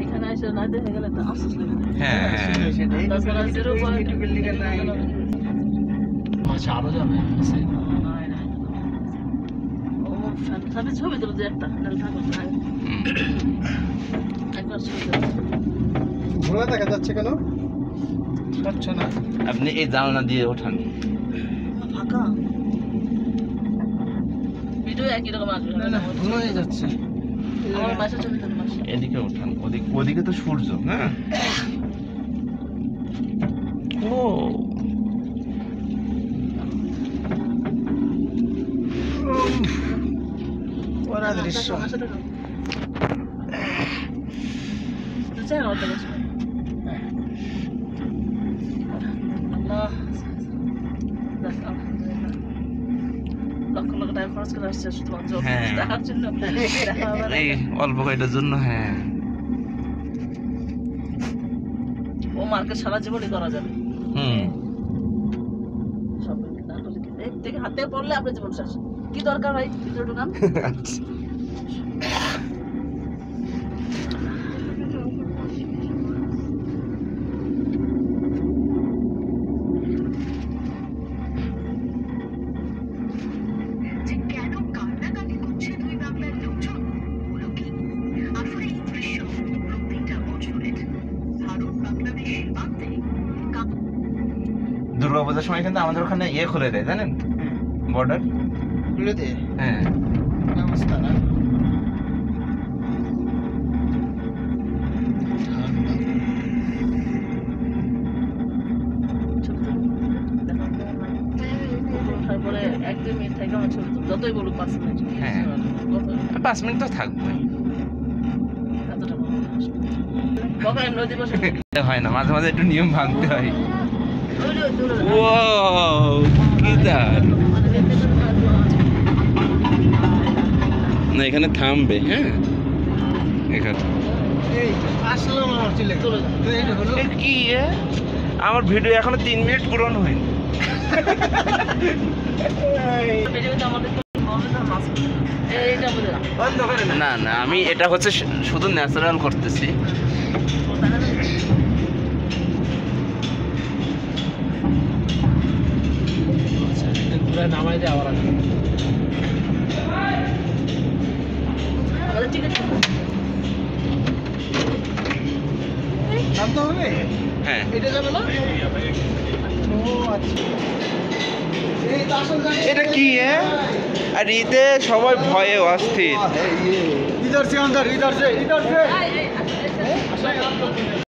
এখানে এসে না দেখে গেলে তো আফসোস লাগে। হ্যাঁ তাছাড়া জিরো পয়েন্ট আচ্ছা আরো যাবে তবে ছবি তুলো একটা থাকো একবার ছবি ঘোড়া দেখা যাচ্ছে কেন? পাচ্ছে না। আপনি এই জানলা দিয়ে ওঠান। ফাঁকা ভিডিও একই রকম আসবে না ঘোড়া হয়ে যাচ্ছে। আমার বাসা ছবি তুলো মাসে এদিকে ওঠান, ওদিকে তো সূর্য। হ্যাঁ ও ওরা দৃশ্য লক্ষ লক্ষ টাকা খরচ করে আসছে শুধুমাত্র হ্যাঁ। দেখার জন্য এই অল্প কয়টার জন্য। হ্যাঁ ও মার্কেট সারা জীবনই করা যাবে। সব না করলে কি এই থেকে হাতে পড়লে আপনার জীবন শেষ। কি দরকার ভাই ভিতরে ঢুকান। দুর্গাপূজার সময় কিন্তু আমাদের ওখানে ইয়ে খুলে দেয় জানেন, বর্ডার খুলে দে। হ্যাঁ অবস্থা না তারপরে 1-2 মিনিট থেকে আমার ছবি তুলো। যতই বলুক 5 মিনিট। হ্যাঁ 5 মিনিট তো থাকবে। এতটা বকায় নদী বসে হয় না, মাঝে মাঝে একটু নিয়ম ভাঙতে হয়। ও কি দারুণ। না এখানে থামবে। হ্যাঁ এখানে এই আসলাম আমার চলে চলে যাও। তো এইটা হলো কি আমার ভিডিও এখনো 3 মিনিট পূরণ হয়নি। ভিডিওতে আমাদের এইটা বুঝে না। বন্ধ করে না। না না আমি এটা হচ্ছে শুধু ন্যাচারাল করতেছি। ঘুরে নামাই দিয়ে আবার আসবে। আমাদের টিকিট নামতে হবে? হ্যাঁ এটা যাবে না? ও আচ্ছা। এই দাসন জানি এটা কি আর ঈদে সবাই ভয়ে অস্থির। इधर से अंदर इधर से